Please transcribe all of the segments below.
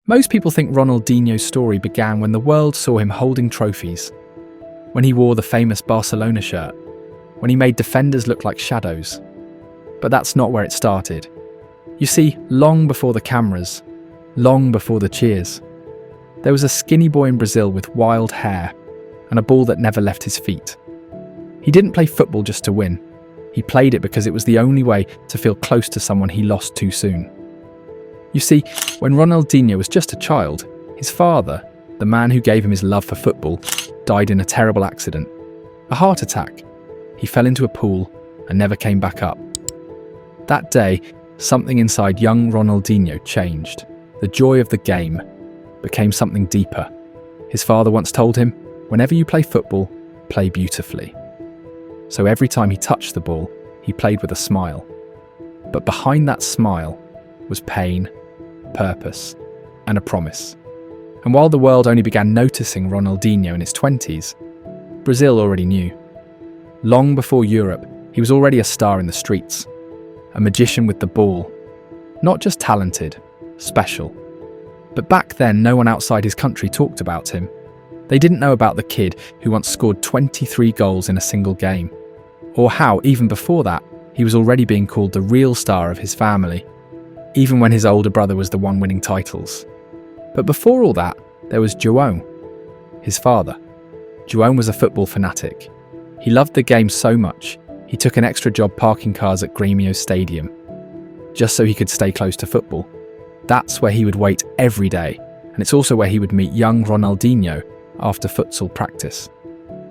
Most people think Ronaldinho's story began when the world saw him holding trophies, when he wore the famous Barcelona shirt, when he made defenders look like shadows. But that's not where it started. You see, long before the cameras, long before the cheers, there was a skinny boy in Brazil with wild hair and a ball that never left his feet. He didn't play football just to win. He played it because it was the only way to feel close to someone he lost too soon. You see, when Ronaldinho was just a child, his father, the man who gave him his love for football, died in a terrible accident. A heart attack. He fell into a pool and never came back up. That day, something inside young Ronaldinho changed. The joy of the game became something deeper. His father once told him, "Whenever you play football, play beautifully." So every time he touched the ball, he played with a smile. But behind that smile was pain, purpose, and a promise. And while the world only began noticing Ronaldinho in his 20s, Brazil already knew. Long before Europe, he was already a star in the streets. A magician with the ball. Not just talented, special. But back then, no one outside his country talked about him. They didn't know about the kid who once scored 23 goals in a single game. Or how, even before that, he was already being called the real star of his family, even when his older brother was the one winning titles. But before all that, there was João, his father. João was a football fanatic. He loved the game so much, he took an extra job parking cars at Gremio stadium, just so he could stay close to football. That's where he would wait every day, and it's also where he would meet young Ronaldinho after futsal practice.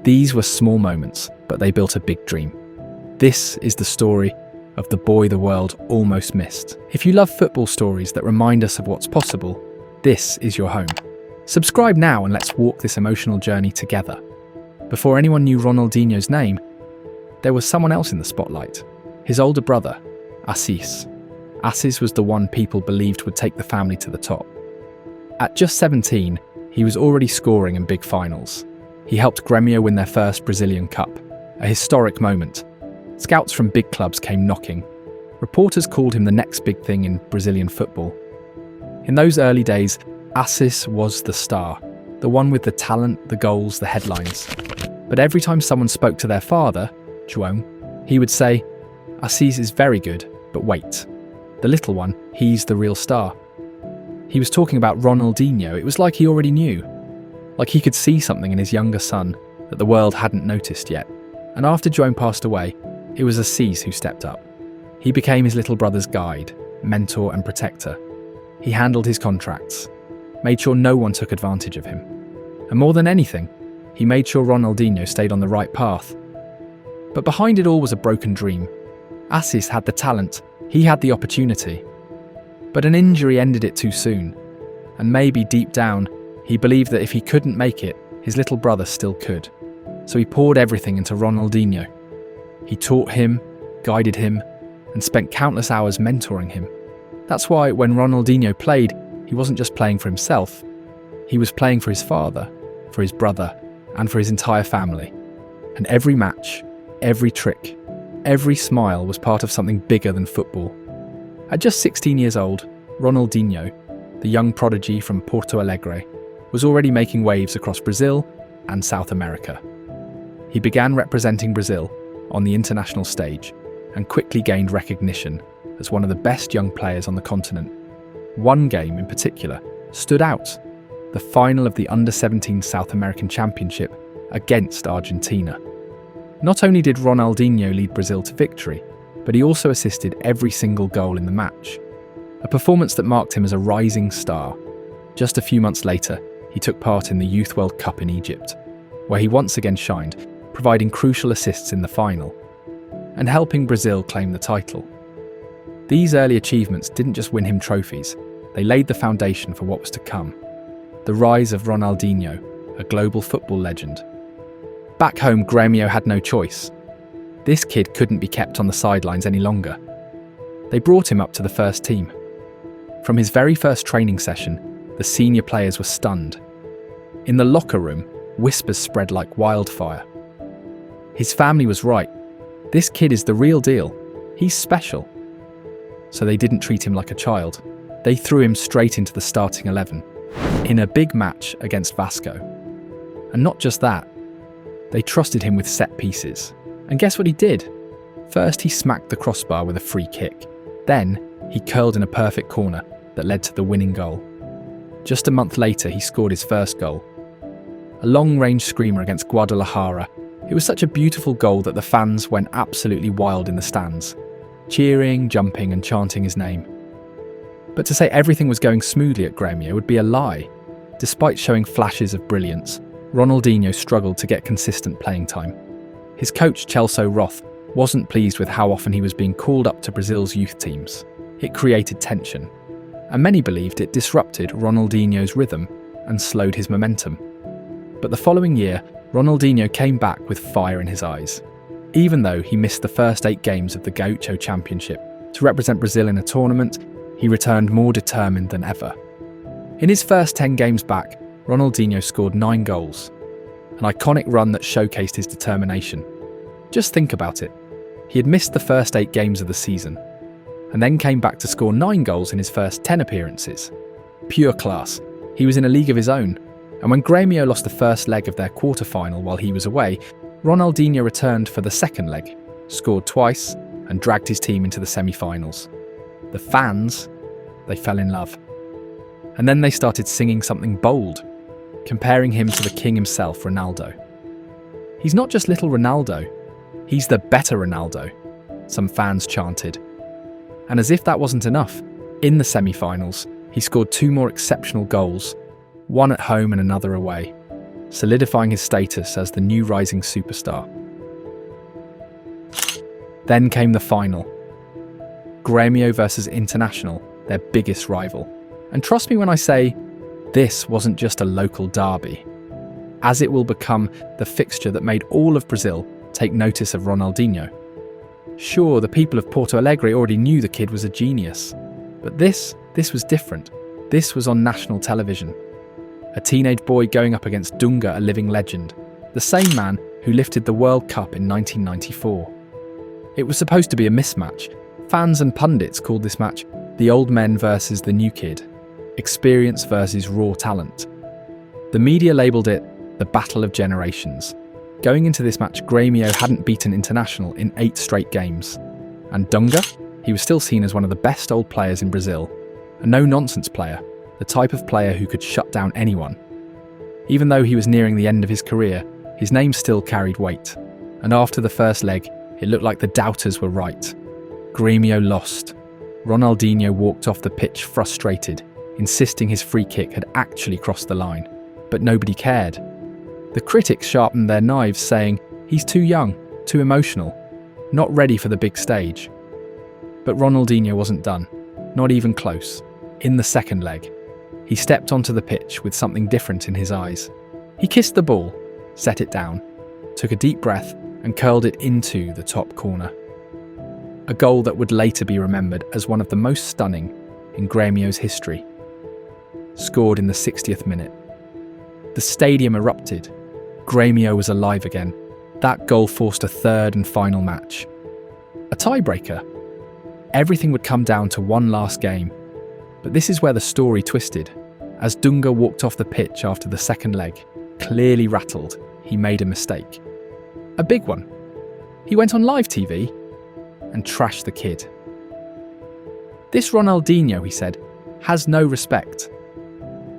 These were small moments, but they built a big dream. This is the story of the boy the world almost missed. If you love football stories that remind us of what's possible, this is your home. Subscribe now and let's walk this emotional journey together. Before anyone knew Ronaldinho's name, there was someone else in the spotlight. His older brother, Assis. Assis was the one people believed would take the family to the top. At just 17, he was already scoring in big finals. He helped Gremio win their first Brazilian Cup, a historic moment. Scouts from big clubs came knocking. Reporters called him the next big thing in Brazilian football. In those early days, Assis was the star, the one with the talent, the goals, the headlines. But every time someone spoke to their father, João, he would say, "Assis is very good, but wait. The little one, he's the real star." He was talking about Ronaldinho. It was like he already knew. Like he could see something in his younger son that the world hadn't noticed yet. And after João passed away, it was Assis who stepped up. He became his little brother's guide, mentor and protector. He handled his contracts, made sure no one took advantage of him. And more than anything, he made sure Ronaldinho stayed on the right path. But behind it all was a broken dream. Assis had the talent, he had the opportunity. But an injury ended it too soon. And maybe deep down, he believed that if he couldn't make it, his little brother still could. So he poured everything into Ronaldinho. He taught him, guided him, and spent countless hours mentoring him. That's why when Ronaldinho played, he wasn't just playing for himself. He was playing for his father, for his brother, and for his entire family. And every match, every trick, every smile was part of something bigger than football. At just 16 years old, Ronaldinho, the young prodigy from Porto Alegre, was already making waves across Brazil and South America. He began representing Brazil on the international stage and quickly gained recognition as one of the best young players on the continent. One game in particular stood out: the final of the Under-17 South American Championship against Argentina. Not only did Ronaldinho lead Brazil to victory, but he also assisted every single goal in the match. A performance that marked him as a rising star. Just a few months later, he took part in the Youth World Cup in Egypt, where he once again shined, providing crucial assists in the final, and helping Brazil claim the title. These early achievements didn't just win him trophies, they laid the foundation for what was to come. The rise of Ronaldinho, a global football legend. Back home, Gremio had no choice. This kid couldn't be kept on the sidelines any longer. They brought him up to the first team. From his very first training session, the senior players were stunned. In the locker room, whispers spread like wildfire. His family was right. This kid is the real deal. He's special. So they didn't treat him like a child. They threw him straight into the starting 11 in a big match against Vasco. And not just that, they trusted him with set pieces. And guess what he did? First, he smacked the crossbar with a free kick. Then, he curled in a perfect corner that led to the winning goal. Just a month later, he scored his first goal. A long-range screamer against Guadalajara. It was such a beautiful goal that the fans went absolutely wild in the stands, cheering, jumping and chanting his name. But to say everything was going smoothly at Gremio would be a lie. Despite showing flashes of brilliance, Ronaldinho struggled to get consistent playing time. His coach, Celso Roth, wasn't pleased with how often he was being called up to Brazil's youth teams. It created tension, and many believed it disrupted Ronaldinho's rhythm and slowed his momentum. But the following year, Ronaldinho came back with fire in his eyes. Even though he missed the first 8 games of the Gaucho Championship to represent Brazil in a tournament, he returned more determined than ever. In his first 10 games back, Ronaldinho scored 9 goals, an iconic run that showcased his determination. Just think about it. He had missed the first 8 games of the season, and then came back to score 9 goals in his first 10 appearances. Pure class. He was in a league of his own, and when Grêmio lost the first leg of their quarter-final while he was away, Ronaldinho returned for the second leg, scored twice, and dragged his team into the semi-finals. The fans, they fell in love. And then they started singing something bold, comparing him to the king himself, Ronaldo. He's not just little Ronaldo, he's the better Ronaldo, some fans chanted. And as if that wasn't enough, in the semi-finals, he scored 2 more exceptional goals, one at home and another away, solidifying his status as the new rising superstar. Then came the final. Gremio versus International, their biggest rival. And trust me when I say, this wasn't just a local derby, as it will become the fixture that made all of Brazil take notice of Ronaldinho. Sure, the people of Porto Alegre already knew the kid was a genius, but this was different. This was on national television. A teenage boy going up against Dunga, a living legend, the same man who lifted the World Cup in 1994. It was supposed to be a mismatch. Fans and pundits called this match the old men versus the new kid, experience versus raw talent. The media labelled it the Battle of Generations. Going into this match, Grêmio hadn't beaten International in 8 straight games. And Dunga? He was still seen as one of the best old players in Brazil. A no-nonsense player, the type of player who could shut down anyone. Even though he was nearing the end of his career, his name still carried weight. And after the first leg, it looked like the doubters were right. Grêmio lost. Ronaldinho walked off the pitch frustrated, insisting his free kick had actually crossed the line. But nobody cared. The critics sharpened their knives, saying he's too young, too emotional, not ready for the big stage. But Ronaldinho wasn't done, not even close. In the second leg, he stepped onto the pitch with something different in his eyes. He kissed the ball, set it down, took a deep breath and curled it into the top corner. A goal that would later be remembered as one of the most stunning in Grêmio's history. Scored in the 60th minute. The stadium erupted. Grêmio was alive again. That goal forced a third and final match. A tiebreaker. Everything would come down to one last game. But this is where the story twisted. As Dunga walked off the pitch after the second leg, clearly rattled, he made a mistake. A big one. He went on live TV and trashed the kid. This Ronaldinho, he said, has no respect.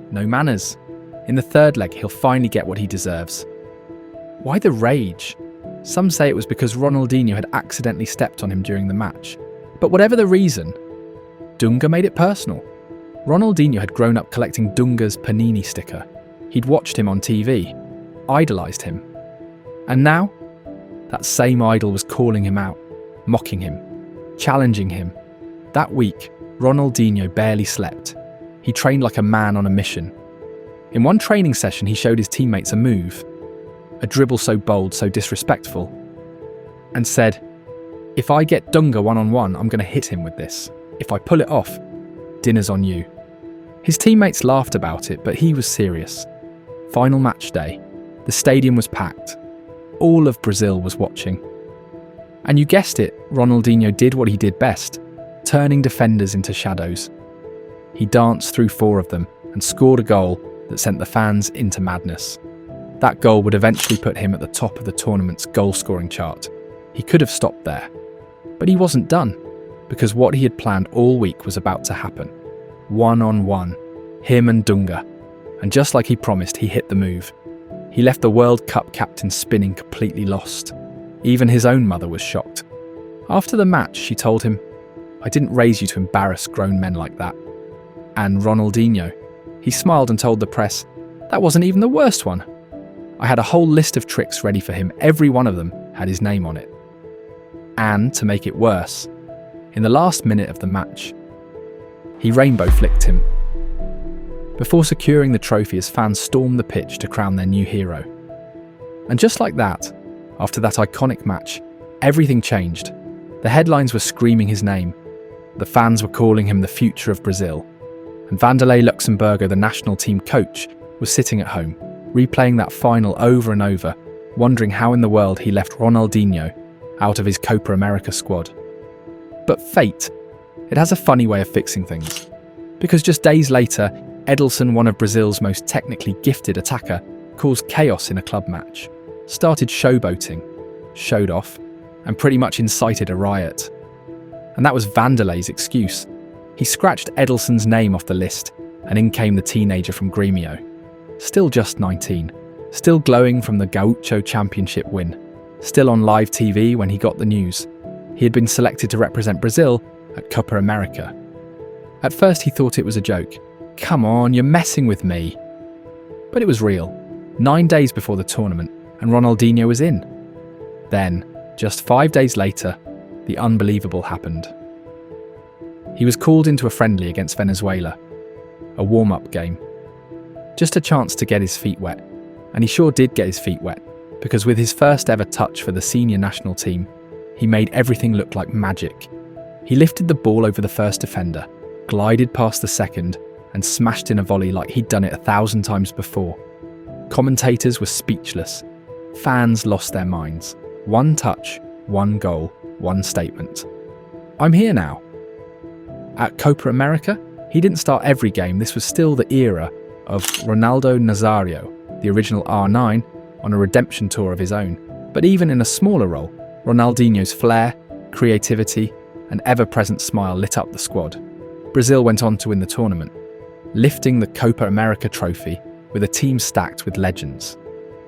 No manners. In the third leg, he'll finally get what he deserves. Why the rage? Some say it was because Ronaldinho had accidentally stepped on him during the match. But whatever the reason, Dunga made it personal. Ronaldinho had grown up collecting Dunga's Panini sticker. He'd watched him on TV, idolised him. And now, that same idol was calling him out, mocking him, challenging him. That week, Ronaldinho barely slept. He trained like a man on a mission. In one training session, he showed his teammates a move, a dribble so bold, so disrespectful, and said, "If I get Dunga one-on-one, I'm going to hit him with this. If I pull it off, dinner's on you." His teammates laughed about it, but he was serious. Final match day. The stadium was packed. All of Brazil was watching. And you guessed it, Ronaldinho did what he did best, turning defenders into shadows. He danced through 4 of them and scored a goal that sent the fans into madness. That goal would eventually put him at the top of the tournament's goal-scoring chart. He could have stopped there. But he wasn't done, because what he had planned all week was about to happen. One-on-one, him and Dunga. And just like he promised, he hit the move. He left the World Cup captain spinning, completely lost. Even his own mother was shocked. After the match, she told him, "I didn't raise you to embarrass grown men like that." And Ronaldinho, he smiled and told the press, "That wasn't even the worst one. I had a whole list of tricks ready for him. Every one of them had his name on it." And to make it worse, in the last minute of the match, he rainbow flicked him. Before securing the trophy, his fans stormed the pitch to crown their new hero. And just like that, after that iconic match, everything changed. The headlines were screaming his name. The fans were calling him the future of Brazil. And Vanderlei Luxemburgo, the national team coach, was sitting at home, replaying that final over and over, wondering how in the world he left Ronaldinho out of his Copa America squad. But fate, it has a funny way of fixing things. Because just days later, Edelson, one of Brazil's most technically gifted attacker, caused chaos in a club match, started showboating, showed off, and pretty much incited a riot. And that was Vanderlei's excuse. He scratched Edelson's name off the list, and in came the teenager from Gremio. Still just 19, still glowing from the Gaucho Championship win, still on live TV when he got the news. He had been selected to represent Brazil at Copa America. At first he thought it was a joke. "Come on, you're messing with me." But it was real. 9 days before the tournament, and Ronaldinho was in. Then, just 5 days later, the unbelievable happened. He was called into a friendly against Venezuela, a warm-up game. Just a chance to get his feet wet, and he sure did get his feet wet, because with his first ever touch for the senior national team, he made everything look like magic. He lifted the ball over the first defender, glided past the second, and smashed in a volley like he'd done it 1,000 times before. Commentators were speechless. Fans lost their minds. One touch, one goal, one statement. "I'm here now." At Copa America, he didn't start every game. This was still the era of Ronaldo Nazario, the original R9, on a redemption tour of his own. But even in a smaller role, Ronaldinho's flair, creativity, and ever-present smile lit up the squad. Brazil went on to win the tournament, lifting the Copa America trophy with a team stacked with legends.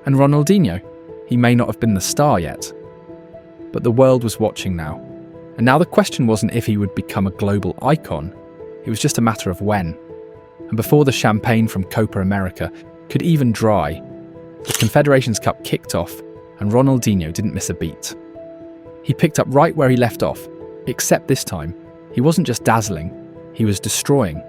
And Ronaldinho, he may not have been the star yet, but the world was watching now. And now the question wasn't if he would become a global icon, it was just a matter of when. And before the champagne from Copa America could even dry, the Confederations Cup kicked off and Ronaldinho didn't miss a beat. He picked up right where he left off, except this time, he wasn't just dazzling, he was destroying.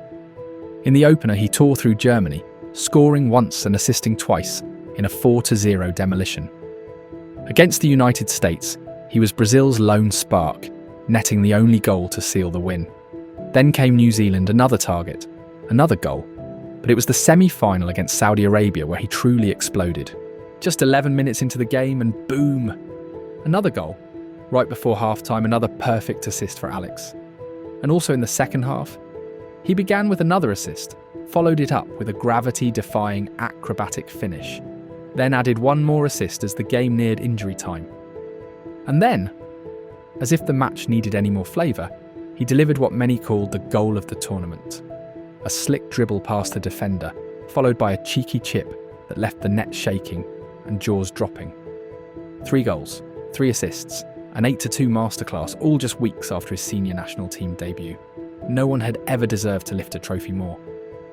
In the opener, he tore through Germany, scoring once and assisting twice in a 4-0 demolition. Against the United States, he was Brazil's lone spark, netting the only goal to seal the win. Then came New Zealand, another target, another goal. But it was the semi-final against Saudi Arabia where he truly exploded. Just 11 minutes into the game and boom, another goal. Right before halftime, another perfect assist for Alex. And also in the second half, he began with another assist, followed it up with a gravity-defying acrobatic finish, then added one more assist as the game neared injury time. And then, as if the match needed any more flavour, he delivered what many called the goal of the tournament. A slick dribble past the defender, followed by a cheeky chip that left the net shaking and jaws dropping. 3 goals, 3 assists, an 8-2 masterclass, all just weeks after his senior national team debut. No one had ever deserved to lift a trophy more.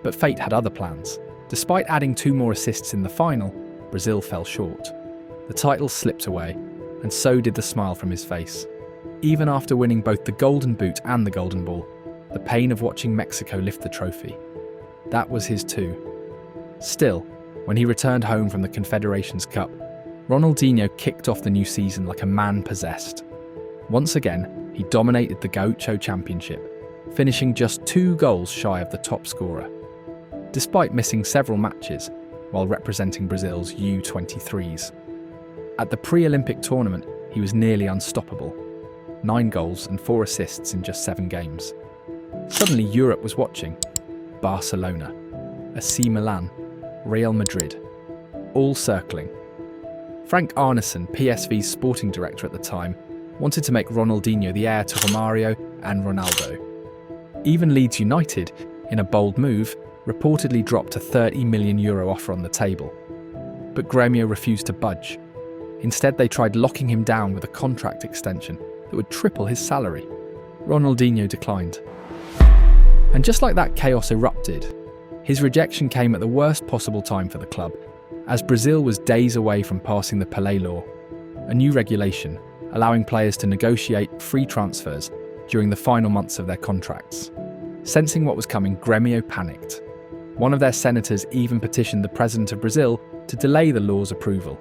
But fate had other plans. Despite adding 2 more assists in the final, Brazil fell short. The title slipped away, and so did the smile from his face. Even after winning both the Golden Boot and the Golden Ball, the pain of watching Mexico lift the trophy, that was his too. Still, when he returned home from the Confederations Cup, Ronaldinho kicked off the new season like a man possessed. Once again, he dominated the Gaucho Championship, finishing just 2 goals shy of the top scorer, despite missing several matches while representing Brazil's U23s. At the pre-Olympic tournament, he was nearly unstoppable. 9 goals and 4 assists in just 7 games. Suddenly Europe was watching. Barcelona, AC Milan, Real Madrid, all circling. Frank Arneson, PSV's sporting director at the time, wanted to make Ronaldinho the heir to Romario and Ronaldo. Even Leeds United, in a bold move, reportedly dropped a €30 million offer on the table. But Gremio refused to budge. Instead, they tried locking him down with a contract extension that would triple his salary. Ronaldinho declined. And just like that, chaos erupted. His rejection came at the worst possible time for the club, as Brazil was days away from passing the Pelé Law, a new regulation allowing players to negotiate free transfers during the final months of their contracts. Sensing what was coming, Gremio panicked. One of their senators even petitioned the president of Brazil to delay the law's approval.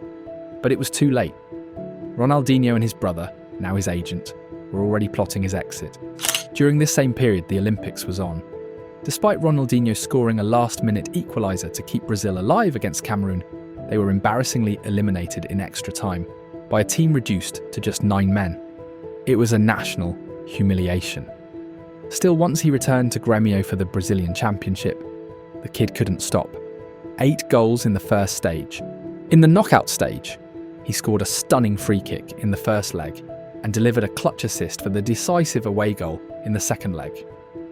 But it was too late. Ronaldinho and his brother, now his agent, were already plotting his exit. During this same period, the Olympics was on. Despite Ronaldinho scoring a last-minute equaliser to keep Brazil alive against Cameroon, they were embarrassingly eliminated in extra time by a team reduced to just 9 men. It was a national humiliation. Still, once he returned to Gremio for the Brazilian Championship, the kid couldn't stop. 8 goals in the first stage. In the knockout stage, he scored a stunning free kick in the first leg and delivered a clutch assist for the decisive away goal in the second leg.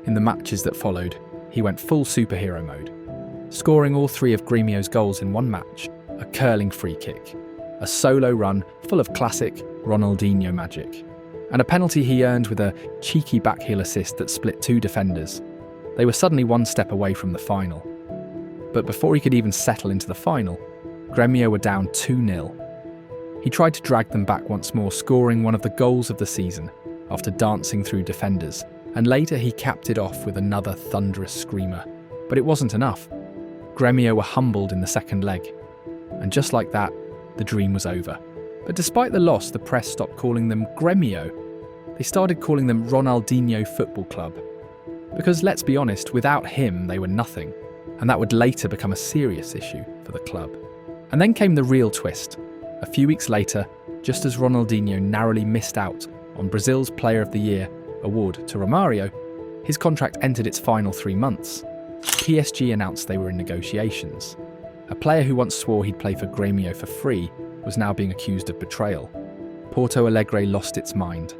In the matches that followed, he went full superhero mode, scoring all 3 of Gremio's goals in one match, a curling free kick, a solo run full of classic Ronaldinho magic, and a penalty he earned with a cheeky backheel assist that split 2 defenders. They were suddenly one step away from the final. But before he could even settle into the final, Gremio were down 2-0. He tried to drag them back once more, scoring one of the goals of the season after dancing through defenders, and later he capped it off with another thunderous screamer. But it wasn't enough. Gremio were humbled in the second leg, and just like that, the dream was over. But despite the loss, the press stopped calling them Gremio. They started calling them Ronaldinho Football Club. Because let's be honest, without him they were nothing, and that would later become a serious issue for the club. And then came the real twist. A few weeks later, just as Ronaldinho narrowly missed out on Brazil's Player of the Year award to Romario, his contract entered its final 3 months. PSG announced they were in negotiations. A player who once swore he'd play for Gremio for free was now being accused of betrayal. Porto Alegre lost its mind.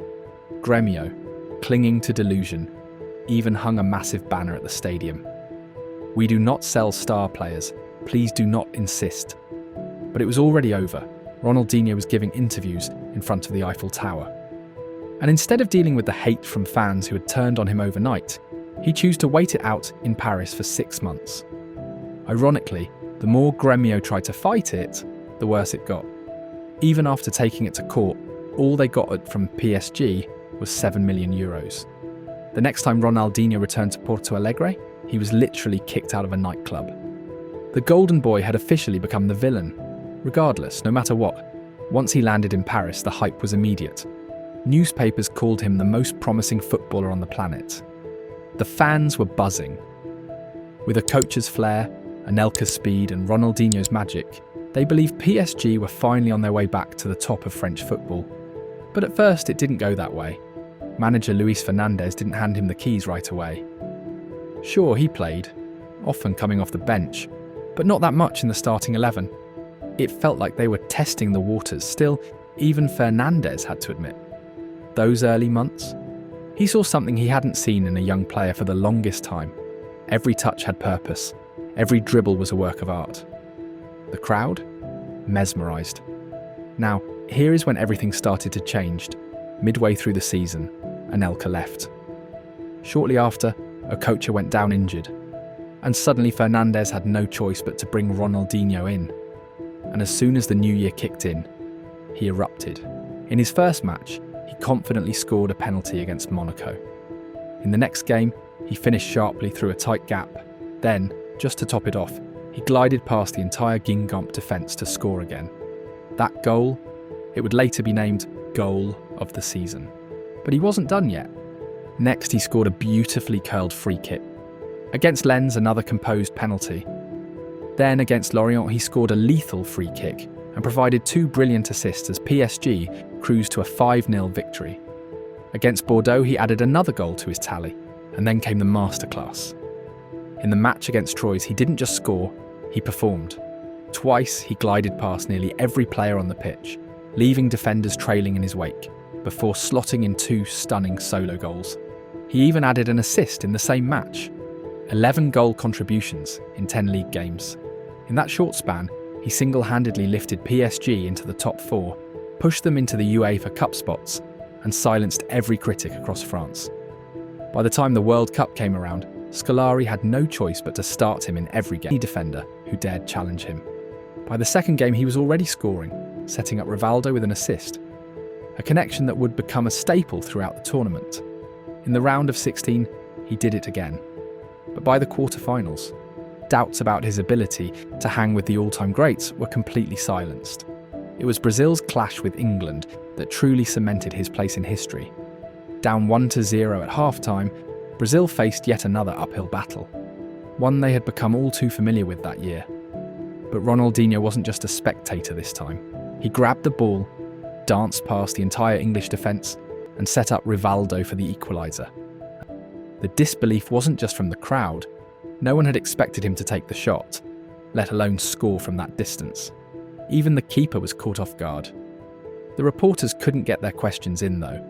Gremio, clinging to delusion, even hung a massive banner at the stadium. "We do not sell star players. Please do not insist." But it was already over. Ronaldinho was giving interviews in front of the Eiffel Tower. And instead of dealing with the hate from fans who had turned on him overnight, he chose to wait it out in Paris for 6 months. Ironically, the more Gremio tried to fight it, the worse it got. Even after taking it to court, all they got from PSG was €7 million. The next time Ronaldinho returned to Porto Alegre, he was literally kicked out of a nightclub. The Golden Boy had officially become the villain. Regardless, no matter what, once he landed in Paris, the hype was immediate. Newspapers called him the most promising footballer on the planet. The fans were buzzing. With a coach's flair, Anelka's speed and Ronaldinho's magic, they believed PSG were finally on their way back to the top of French football. But at first it didn't go that way. Manager Luis Fernandez didn't hand him the keys right away. Sure, he played, often coming off the bench, but not that much in the starting 11. It felt like they were testing the waters. Still, even Fernandez had to admit, those early months, he saw something he hadn't seen in a young player for the longest time. Every touch had purpose. Every dribble was a work of art. The crowd? Mesmerised. Now, here is when everything started to change. Midway through the season, Anelka left. Shortly after, Okocha went down injured. And suddenly Fernandez had no choice but to bring Ronaldinho in. And as soon as the new year kicked in, he erupted. In his first match, he confidently scored a penalty against Monaco. In the next game, he finished sharply through a tight gap. Then, just to top it off, he glided past the entire Guingamp defence to score again. That goal, it would later be named Goal of the Season. But he wasn't done yet. Next, he scored a beautifully curled free kick. Against Lens, another composed penalty. Then, against Lorient, he scored a lethal free kick and provided 2 brilliant assists as PSG cruised to a 5-0 victory. Against Bordeaux, he added another goal to his tally, and then came the masterclass. In the match against Troyes, he didn't just score, he performed. Twice, he glided past nearly every player on the pitch, leaving defenders trailing in his wake, before slotting in 2 stunning solo goals. He even added an assist in the same match. 11 goal contributions in 10 league games. In that short span, he single-handedly lifted PSG into the top 4, pushed them into the UEFA Cup spots, and silenced every critic across France. By the time the World Cup came around, Scolari had no choice but to start him in every game. Any defender who dared challenge him. By the second game, he was already scoring, setting up Rivaldo with an assist, a connection that would become a staple throughout the tournament. In the round of 16, he did it again. But by the quarter-finals, doubts about his ability to hang with the all-time greats were completely silenced. It was Brazil's clash with England that truly cemented his place in history. Down 1-0 at half-time, Brazil faced yet another uphill battle, one they had become all too familiar with that year. But Ronaldinho wasn't just a spectator this time. He grabbed the ball, danced past the entire English defence, and set up Rivaldo for the equaliser. The disbelief wasn't just from the crowd. No one had expected him to take the shot, let alone score from that distance. Even the keeper was caught off guard. The reporters couldn't get their questions in though,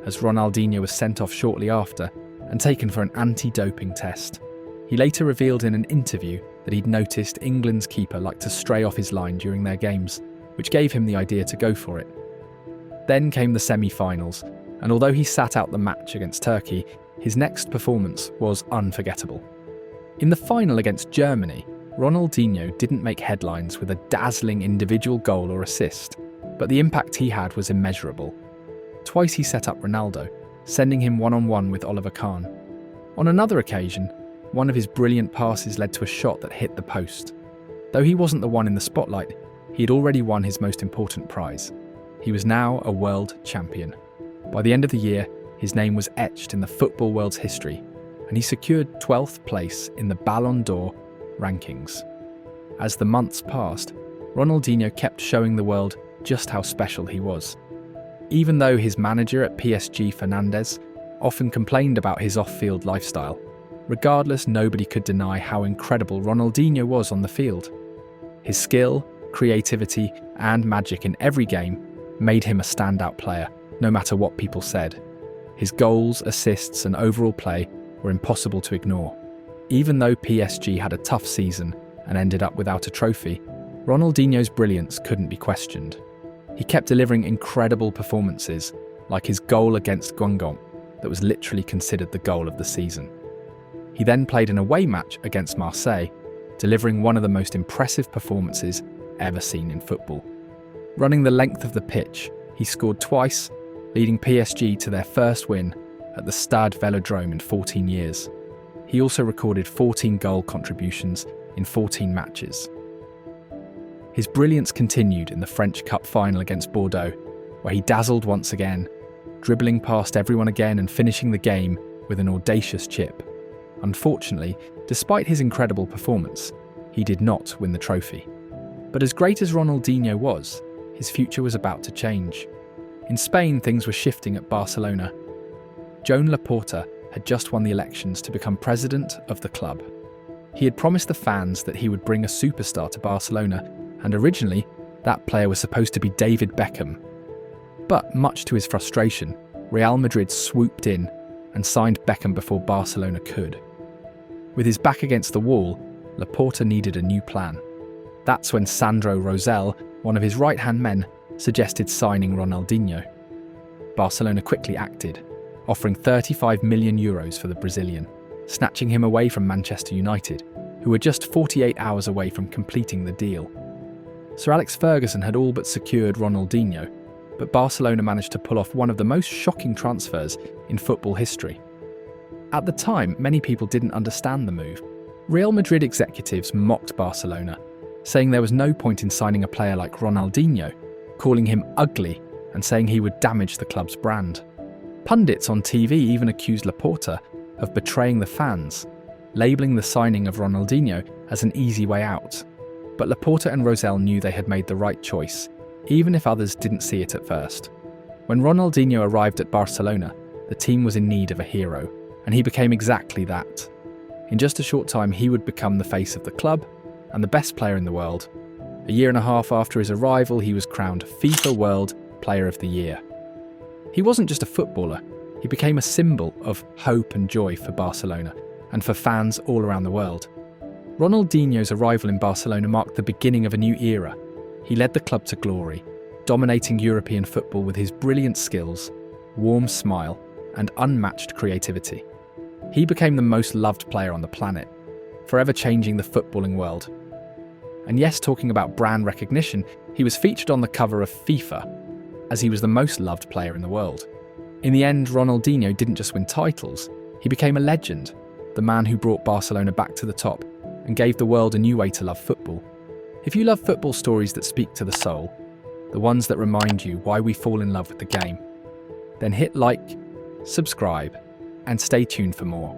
as Ronaldinho was sent off shortly after and taken for an anti-doping test. He later revealed in an interview that he'd noticed England's keeper liked to stray off his line during their games, which gave him the idea to go for it. Then came the semi-finals, and although he sat out the match against Turkey, his next performance was unforgettable. In the final against Germany, Ronaldinho didn't make headlines with a dazzling individual goal or assist, but the impact he had was immeasurable. Twice he set up Ronaldo, sending him one-on-one with Oliver Kahn. On another occasion, one of his brilliant passes led to a shot that hit the post. Though he wasn't the one in the spotlight, he had already won his most important prize. He was now a world champion. By the end of the year, his name was etched in the football world's history, and he secured 12th place in the Ballon d'Or rankings. As the months passed, Ronaldinho kept showing the world just how special he was. Even though his manager at PSG, Fernandes, often complained about his off-field lifestyle, regardless, nobody could deny how incredible Ronaldinho was on the field. His skill, creativity, and magic in every game made him a standout player, no matter what people said. His goals, assists, and overall play were impossible to ignore. Even though PSG had a tough season and ended up without a trophy, Ronaldinho's brilliance couldn't be questioned. He kept delivering incredible performances, like his goal against Guingamp that was literally considered the goal of the season. He then played an away match against Marseille, delivering one of the most impressive performances ever seen in football. Running the length of the pitch, he scored twice, leading PSG to their first win at the Stade Vélodrome in 14 years. He also recorded 14 goal contributions in 14 matches. His brilliance continued in the French Cup final against Bordeaux, where he dazzled once again, dribbling past everyone again and finishing the game with an audacious chip. Unfortunately, despite his incredible performance, he did not win the trophy. But as great as Ronaldinho was, his future was about to change. In Spain, things were shifting at Barcelona. Joan Laporta had just won the elections to become president of the club. He had promised the fans that he would bring a superstar to Barcelona, and originally, that player was supposed to be David Beckham. But much to his frustration, Real Madrid swooped in and signed Beckham before Barcelona could. With his back against the wall, Laporta needed a new plan. That's when Sandro Rosell, one of his right-hand men, suggested signing Ronaldinho. Barcelona quickly acted, offering €35 million for the Brazilian, snatching him away from Manchester United, who were just 48 hours away from completing the deal. Sir Alex Ferguson had all but secured Ronaldinho, but Barcelona managed to pull off one of the most shocking transfers in football history. At the time, many people didn't understand the move. Real Madrid executives mocked Barcelona, saying there was no point in signing a player like Ronaldinho, calling him ugly and saying he would damage the club's brand. Pundits on TV even accused Laporta of betraying the fans, labelling the signing of Ronaldinho as an easy way out. But Laporta and Rosell knew they had made the right choice, even if others didn't see it at first. When Ronaldinho arrived at Barcelona, the team was in need of a hero, and he became exactly that. In just a short time, he would become the face of the club and the best player in the world. A year and a half after his arrival, he was crowned FIFA World Player of the Year. He wasn't just a footballer, he became a symbol of hope and joy for Barcelona and for fans all around the world. Ronaldinho's arrival in Barcelona marked the beginning of a new era. He led the club to glory, dominating European football with his brilliant skills, warm smile, and unmatched creativity. He became the most loved player on the planet, forever changing the footballing world. And yes, talking about brand recognition, he was featured on the cover of FIFA, as he was the most loved player in the world. In the end, Ronaldinho didn't just win titles, he became a legend, the man who brought Barcelona back to the top and gave the world a new way to love football. If you love football stories that speak to the soul, the ones that remind you why we fall in love with the game, then hit like, subscribe, and stay tuned for more.